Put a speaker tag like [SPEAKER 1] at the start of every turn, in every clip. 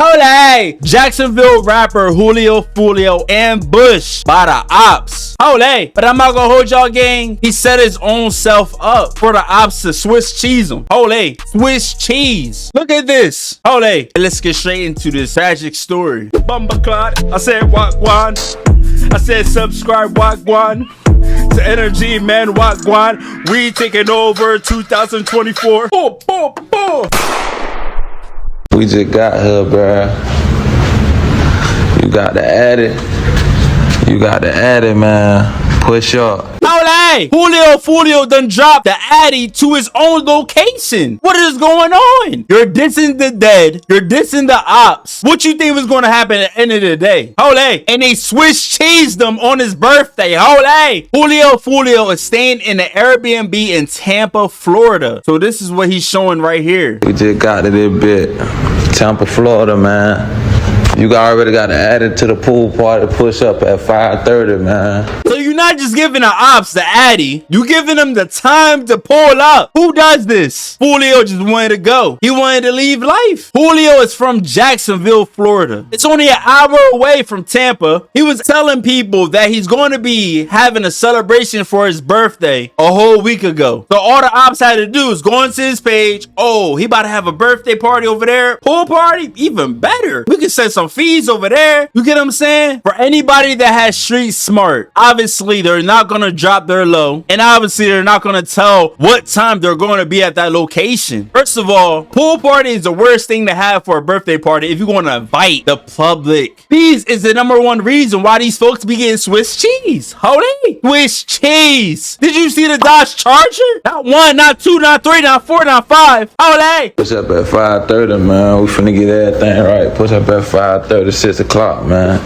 [SPEAKER 1] Holy! Jacksonville rapper Julio Foolio ambushed by the ops. Holy! But I'm not gonna hold y'all, gang. He set his own self up for the ops to Swiss cheese him. Holy! Swiss cheese. Look at this. Holy! Let's get straight into this tragic story. Bumbaclot. I said Wagwan. I said subscribe Wagwan. To Energymann Wagwan. We taking over 2024. Oh, oh, oh.
[SPEAKER 2] We just got here, bruh. You got to add it. You got to add it, man. Push up.
[SPEAKER 1] Holy! Julio Foolio done dropped the Addy to his own location. What is going on? You're dissing the dead. You're dissing the ops. What you think was going to happen at the end of the day? Holy! And they Swiss cheesed them on his birthday. Holy! Julio Foolio is staying in the Airbnb in Tampa, Florida. So this is what he's showing right here.
[SPEAKER 2] We just got to this bit. Tampa, Florida, man. You already got to add it to the pool party push up at 5:30, man.
[SPEAKER 1] So you're not just giving the ops the Addy, you giving them the time to pull up. Who does this? Julio just wanted to go. He wanted to leave life. Julio is from Jacksonville, Florida. It's only an hour away from Tampa. He was telling people that he's going to be having a celebration for his birthday a whole week ago. So all the ops had to do is go into his page. Oh, he about to have a birthday party over there. Pool party? Even better. We can set some fees over there. You get what I'm saying? For anybody that has street smart, obviously they're not gonna drop their low, and obviously they're not gonna tell what time they're going to be at that location. First of all, pool party is the worst thing to have for a birthday party if you want to invite the public. Fees is the #1 reason why these folks be getting Swiss cheese. Holy Swiss cheese. Did you see the Dodge Charger? Not 1, not 2, not 3, not 4, not 5. Holy.
[SPEAKER 2] Push up at 5:30, man. We finna get everything right. Push up at 5:30, 6 o'clock, man.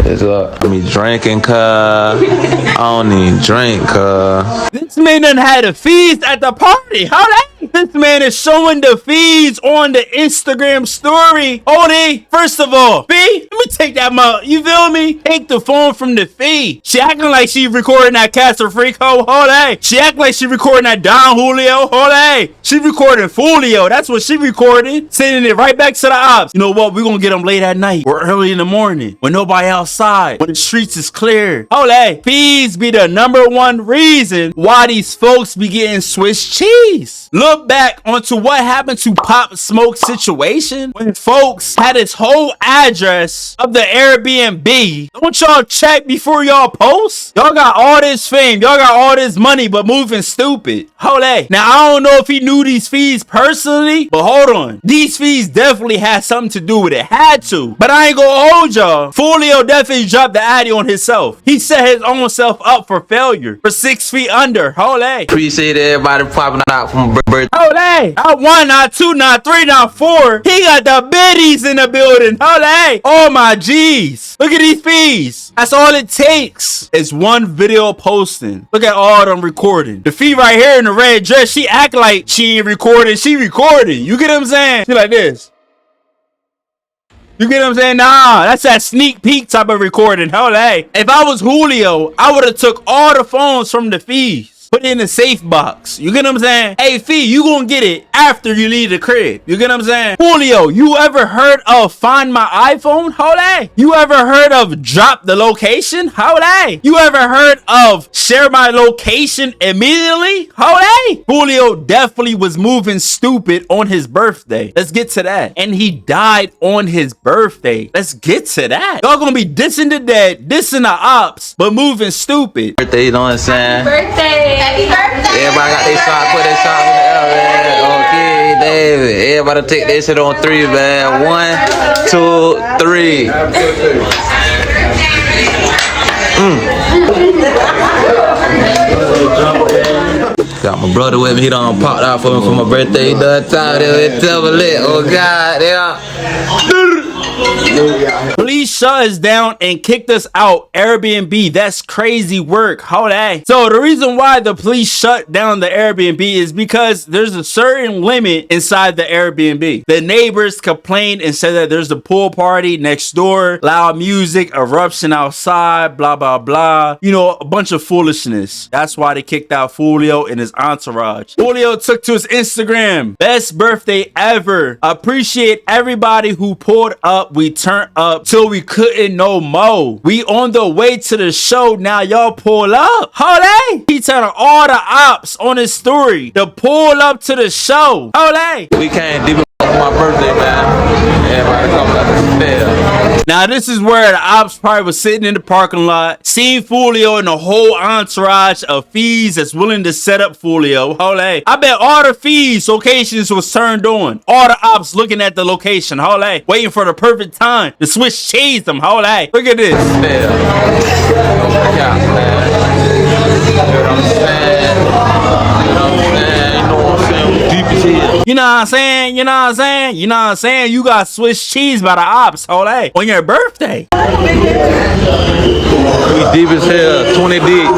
[SPEAKER 2] It's up. I mean, drinking, cuz. I don't even drink, cuz.
[SPEAKER 1] This man done had a feast at the party. Holy. This man is showing the feeds on the Instagram story. Holy. First of all, fee, let me take that mug. You feel me? Take the phone from the fee. She acting like she recording that Castle Freak ho. Holy. She acting like she recording that Don Julio. Holy. She recording Foolio. That's what she recorded. Sending it right back to the ops. You know what? We're gonna get them late at night or early in the morning when nobody outside, when the streets is clear. Holy. Fees be the #1 reason why these folks be getting Swiss cheese. Look back onto what happened to Pop Smoke's situation when folks had his whole address of the Airbnb. Don't y'all check before y'all post? Y'all got all this fame, y'all got all this money, but moving stupid. Holy. Now I don't know if he knew these fees personally, but hold on. These fees definitely had something to do with it. Had to. But I ain't gonna hold y'all. Foolio definitely dropped the Addy on himself. He set his own self up for failure. For 6 feet under. Holy.
[SPEAKER 2] Appreciate everybody popping out from birthday.
[SPEAKER 1] Holy. Not 1, not 2, not 3, not 4. He got the biddies in the building. Holy. Oh my G's. Look at these fees. That's all it takes. It's one video posting. Look at all them recording. The fee right here in the red dress, she act like she ain't recording. She recording. You get what I'm saying? She like this. You get what I'm saying? Nah, that's that sneak peek type of recording. Holy. If I was Julio, I would have took all the phones from the fees. Put it in the safe box. You get what I'm saying? Hey, Fee, you gonna get it after you leave the crib. You get what I'm saying? Julio, you ever heard of Find My iPhone? Holy. You ever heard of Drop the Location? Holy. You ever heard of Share My Location Immediately? Holy. Julio definitely was moving stupid on his birthday. Let's get to that. And he died on his birthday. Let's get to that. Y'all gonna be dissing the dead, dissing the ops, but moving stupid.
[SPEAKER 2] Birthday, you know what I'm saying?
[SPEAKER 3] Happy birthday. Happy birthday.
[SPEAKER 2] Everybody got their shot, put their shot in the air, man. Okay, David. Everybody take that shit on 3, man. 1, 2, 3. Got my brother with me. He done popped out for me for my birthday. He done time. They tell me lit. Oh God, yeah.
[SPEAKER 1] Police shut us down and kicked us out. Airbnb. That's crazy work. Hold on. So the reason why the police shut down the Airbnb is because there's a certain limit inside the Airbnb. The neighbors complained and said that there's a pool party next door, loud music, eruption outside, blah, blah, blah. You know, a bunch of foolishness. That's why they kicked out Foolio and his entourage. Foolio took to his Instagram. Best birthday ever. Appreciate everybody who pulled up. We turned up till we couldn't no more. We on the way to the show. Now y'all pull up. Hold. He telling all the ops on his story to pull up to the show. Hold.
[SPEAKER 2] We came deep on my birthday, man. Everybody coming up the stairs.
[SPEAKER 1] Now this is where the ops probably was sitting in the parking lot, seeing Foolio and the whole entourage of fees that's willing to set up Foolio. Hold on. I bet all the fees locations was turned on. All the ops looking at the location. Hold on. Waiting for the perfect time to switch cheese them. Hold on. Look at this.
[SPEAKER 2] Yeah, man. You know what I'm saying? You know what I'm saying? You know what I'm saying? We deep as hell.
[SPEAKER 1] You know what I'm saying? You know what I'm saying? You know what I'm saying? You got Swiss cheese by the ops, hold on, on your birthday.
[SPEAKER 2] We deep as hell, 20 deep,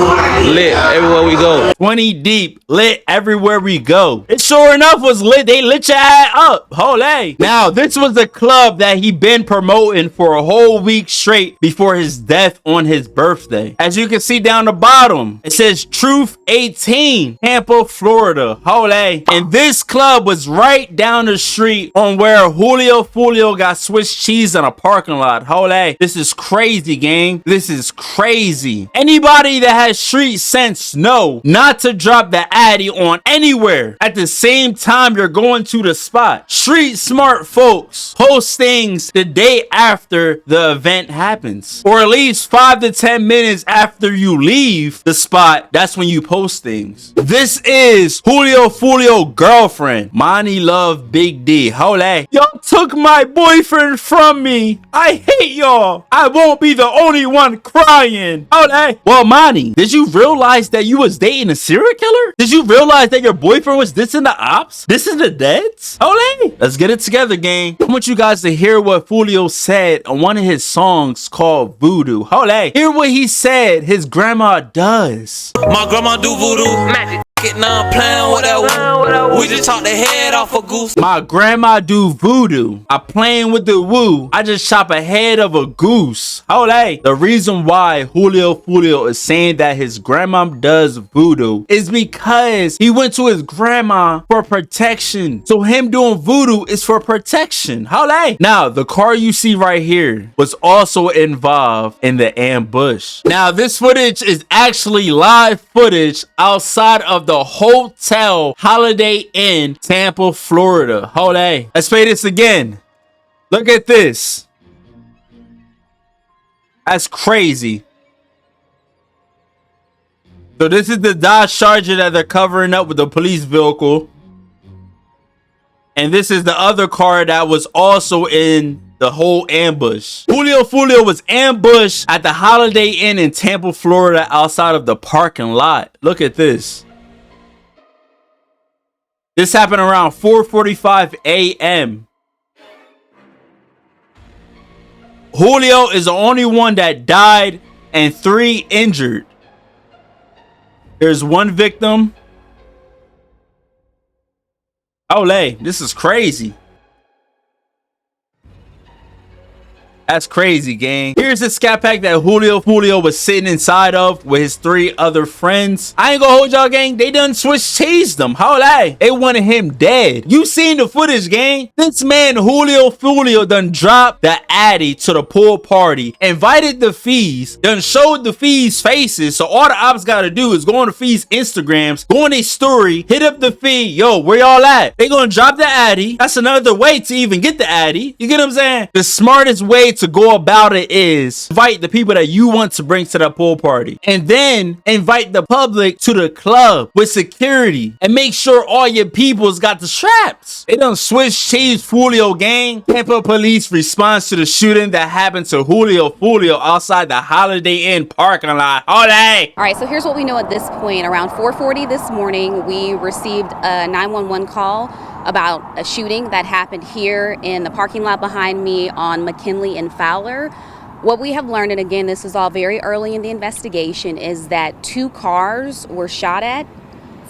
[SPEAKER 2] lit everywhere we go.
[SPEAKER 1] 20 deep, lit everywhere we go. It sure enough was lit. They lit your ass up. Holy. Now, this was the club that he been promoting for a whole week straight before his death on his birthday. As you can see down the bottom, it says Truth 18, Tampa, Florida. Holy. And this club was right down the street on where Julio Foolio got Swiss cheese in a parking lot. Holy. This is crazy, gang. This is crazy. Anybody that has street sense know not to drop the addy on anywhere at the same time you're going to the spot. Street smart folks post things the day after the event happens, or at least 5 to 10 minutes after you leave the spot. That's when you post things. This is Julio Foolio girlfriend, Monty Love Big D. Holy. Y'all took my boyfriend from me. I hate y'all. I won't be the only one crying. Holy. Well, Monty, did you realize that you was dating a serial killer? Did you realize that your boyfriend was dissing the ops? Dissing the deads? Holy. Let's get it together, gang. I want you guys to hear what Foolio said on one of his songs called Voodoo. Holy. Hear what he said his grandma does.
[SPEAKER 4] My grandma do voodoo. Magic. Now I'm playing with that woo. We just chopped the head off a goose.
[SPEAKER 1] My grandma do voodoo. I playing with the woo. I just chop a head of a goose. Holy. The reason why Julio Foolio is saying that his grandma does voodoo is because he went to his grandma for protection. So him doing voodoo is for protection. Holy. Now, the car you see right here was also involved in the ambush. Now, this footage is actually live footage outside of the hotel Holiday Inn, Tampa, Florida. Hold on. Let's play this again. Look at this. That's crazy. So this is the Dodge Charger that they're covering up with the police vehicle. And this is the other car that was also in the whole ambush. Julio Foolio was ambushed at the Holiday Inn in Tampa, Florida, outside of the parking lot. Look at this. This happened around 4:45 a.m. Julio is the only one that died and 3 injured. There's 1 victim. Olay, this is crazy. That's crazy, gang. Here's the scat pack that Julio Foolio was sitting inside of with his 3 other friends. I ain't gonna hold y'all, gang. They done switch cheese them. Holy. They wanted him dead. You seen the footage, gang. This man, Julio Foolio, done dropped the addy to the pool party, invited the fees, done showed the fees faces. So all the ops gotta do is go on the fees Instagrams, go on their story, hit up the fee. Yo, where y'all at? They gonna drop the addy. That's another way to even get the addy. You get what I'm saying? The smartest way to go about it is invite the people that you want to bring to that pool party, and then invite the public to the club with security and make sure all your people's got the straps. They done switch cheese Foolio, gang. Tampa police response to the shooting that happened to Julio Foolio outside the Holiday Inn parking lot. All
[SPEAKER 5] right, so here's what we know at this point. Around 4:40 this morning, we received a 911 call about a shooting that happened here in the parking lot behind me on McKinley and Fowler. What we have learned, and again, this is all very early in the investigation, is that 2 cars were shot at.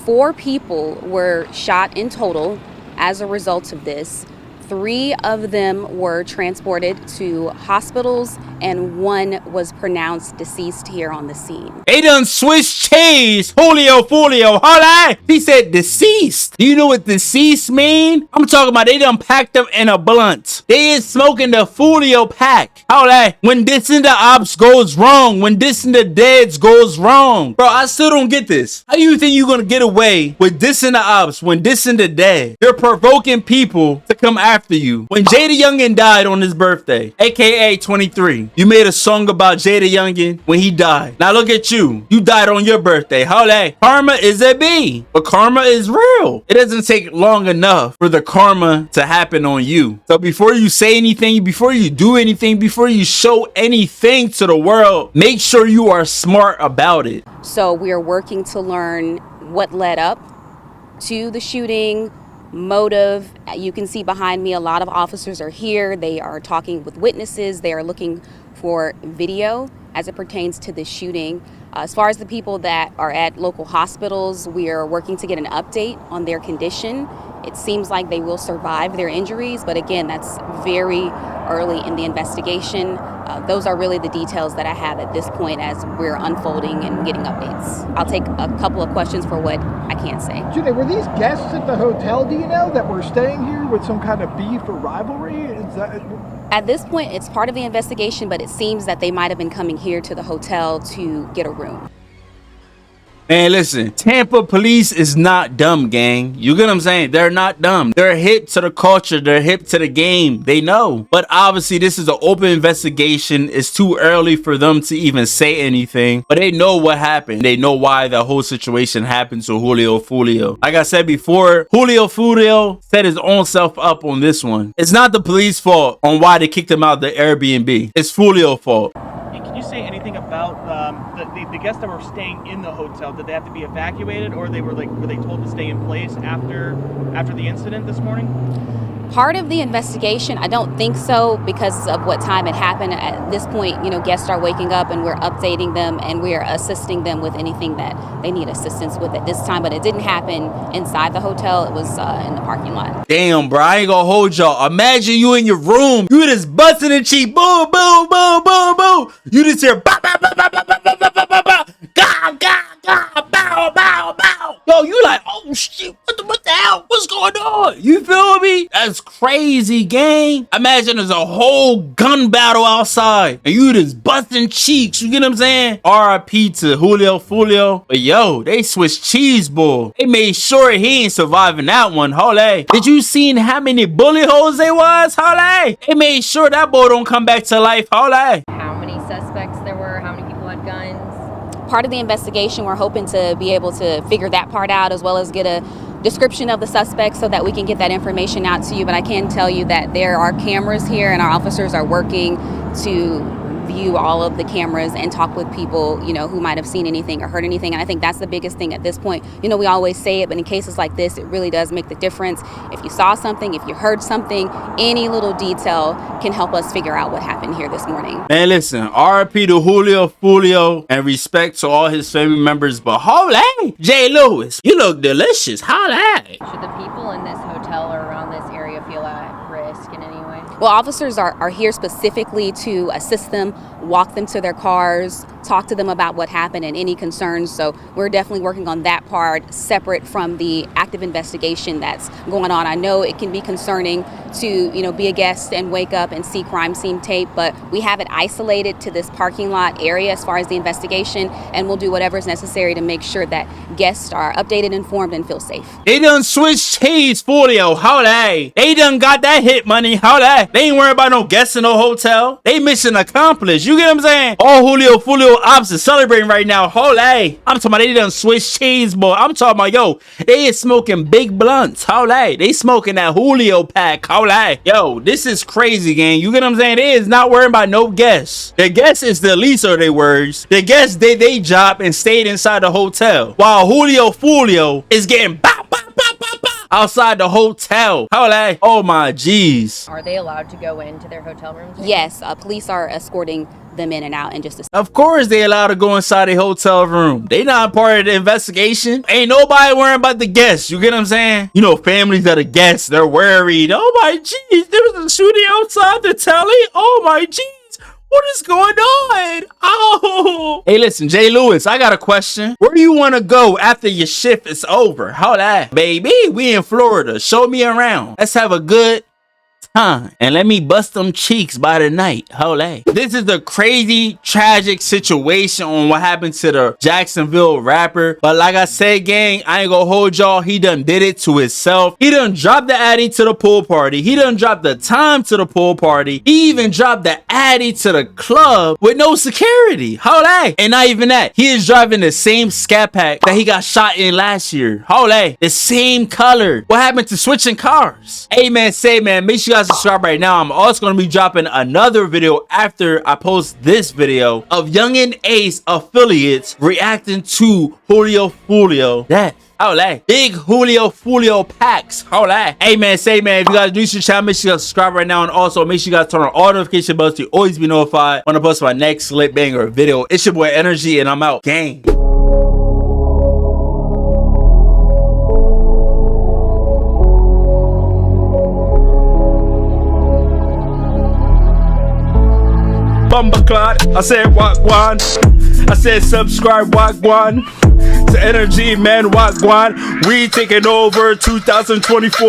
[SPEAKER 5] 4 people were shot in total as a result of this. 3 of them were transported to hospitals, and 1 was pronounced deceased here on the scene.
[SPEAKER 1] They done switched cheese. Julio Foolio. Hold on. He said deceased. Do you know what deceased mean? I'm talking about they done packed them in a blunt. They is smoking the Foolio pack. Hold on. When this in the ops goes wrong, when this in the deads goes wrong. Bro, I still don't get this. How do you think you're gonna get away with this in the ops when this in the dead? You're provoking people to come after you. When Jada Youngin died on his birthday, aka 23, you made a song about Jada Youngin when he died. Now look at you. You died on your birthday. How that? Karma is a B, but karma is real. It doesn't take long enough for the karma to happen on you. So before you say anything, before you do anything, before you show anything to the world, make sure you are smart about it.
[SPEAKER 5] So we are working to learn what led up to the shooting, motive. You can see behind me a lot of officers are here. They are talking with witnesses. They are looking for video as it pertains to the shooting. As far as the people that are at local hospitals, we are working to get an update on their condition. It seems like they will survive their injuries, but again, that's very early in the investigation. Those are really the details that I have at this point as we're unfolding and getting updates. I'll take a couple of questions for what I can say.
[SPEAKER 6] Judy, were these guests at the hotel, do you know, that were staying here with some kind of beef or rivalry? Is that...
[SPEAKER 5] At this point, it's part of the investigation, but it seems that they might have been coming here to the hotel to get a room.
[SPEAKER 1] Man, listen, Tampa police is not dumb, gang. You get what I'm saying? They're not dumb. They're hip to the culture. They're hip to the game. They know. But obviously, this is an open investigation. It's too early for them to even say anything. But they know what happened. They know why the whole situation happened to Julio Foolio. Like I said before, Julio Foolio set his own self up on this one. It's not the police fault on why they kicked him out of the Airbnb. It's Foolio's fault.
[SPEAKER 7] Can you say anything about the guests that were staying in the hotel? Did they have to be evacuated, or were they told to stay in place after the incident this morning?
[SPEAKER 5] Part of the investigation, I don't think so, because of what time it happened. At this point, guests are waking up and we're updating them and we're assisting them with anything that they need assistance with at this time. But it didn't happen inside the hotel. It was in the parking lot.
[SPEAKER 1] Damn, bro, I ain't gonna hold y'all. Imagine you in your room. You just busting the cheek. Boom, boom, boom, boom, boom. You just hear bah, bah, bah, bah, bah, bah, bah, bah, bah, bah, bah. Gah, gah, gah, bow, bow, bow. Yo, you like, oh shit, what the hell? What's going on? You feel me? That's crazy, gang. Imagine there's a whole gun battle outside and you just busting cheeks. You get what I'm saying? R.I.P. to Julio Foolio. But yo, they switched cheese, boy. They made sure he ain't surviving that one. Holy. Did you seen how many bullet holes they was? Holy. They made sure that boy don't come back to life. Holy.
[SPEAKER 8] How many suspects there were? How many people had guns?
[SPEAKER 5] Part of the investigation, we're hoping to be able to figure that part out, as well as get a description of the suspects so that we can get that information out to you. But I can tell you that there are cameras here and our officers are working to view all of the cameras and talk with people, who might have seen anything or heard anything. And I think that's the biggest thing at this point. We always say it, but in cases like this, it really does make the difference. If you saw something, if you heard something, any little detail can help us figure out what happened here this morning.
[SPEAKER 1] Man, listen, R.I.P. to Julio Foolio and respect to all his family members. But holy, Jay Lewis, you look delicious. Holy.
[SPEAKER 8] Should the people in this hotel or around this area feel at risk in any way?
[SPEAKER 5] Well, officers are here specifically to assist them, walk them to their cars, talk to them about what happened and any concerns. So we're definitely working on that part separate from the active investigation that's going on. I know it can be concerning to, be a guest and wake up and see crime scene tape, but we have it isolated to this parking lot area as far as the investigation, and we'll do whatever is necessary to make sure that guests are updated, informed, and feel safe.
[SPEAKER 1] They done switched cheese, Foolio. Holy. They done got that hit money. Holy. They ain't worried about no guests in no hotel. They mission accomplished. You get what I'm saying? All Julio Foolio ops is celebrating right now. Holy. I'm talking about they done switched cheese, boy. I'm talking about, yo, they is smoking big blunts. Holy. They smoking that Julio pack. Holy. Yo, this is crazy, gang. You get what I'm saying? They is not worrying about no guests. The guest is the least of their worries. The guests did their job and stayed inside the hotel, while Julio Foolio is getting bow, bow, bow, bow, bow outside the hotel. Hold on. Oh my jeez.
[SPEAKER 8] Are they allowed to go into their hotel rooms?
[SPEAKER 5] Yes, police are escorting them in and out in just a
[SPEAKER 1] Of course they allowed to go inside a hotel room. They not part of the investigation. Ain't nobody worrying about the guests. You get what I'm saying? You know, families that are guests, they're worried. Oh my jeez, there was a shooting outside the telly. Oh my jeez. What is going on? Oh. Hey, listen, Jay Lewis, I got a question. Where do you want to go after your shift is over? Hold on. Baby, we in Florida. Show me around. Let's have a good time. And let me bust them cheeks by the night. Hold on. This is a crazy, tragic situation on what happened to the Jacksonville rapper. But like I said, gang, I ain't gonna hold y'all. He done did it to himself. He done dropped the addy to the pool party. He done dropped the time to the pool party. He even dropped the addy to the club with no security. Hold on. And not even that. He is driving the same scat pack that he got shot in last year. Hold on. The same color. What happened to switching cars? Hey man, say man, make sure you guys subscribe right now. I'm also going to be dropping another video after I post this video of Young and Ace affiliates reacting to Julio Foolio death. Hola. Big Julio Foolio packs. Hola. Hey man, say man, if you guys new to the channel, make sure you guys subscribe right now, and also make sure you guys turn on all notification bells to always be notified when I post my next lit banger video. It's your boy Energy, and I'm out. Gang. Bumbleclot, I said wagwan. I said subscribe wagwan to Energymann wagwan. We taking over 2024.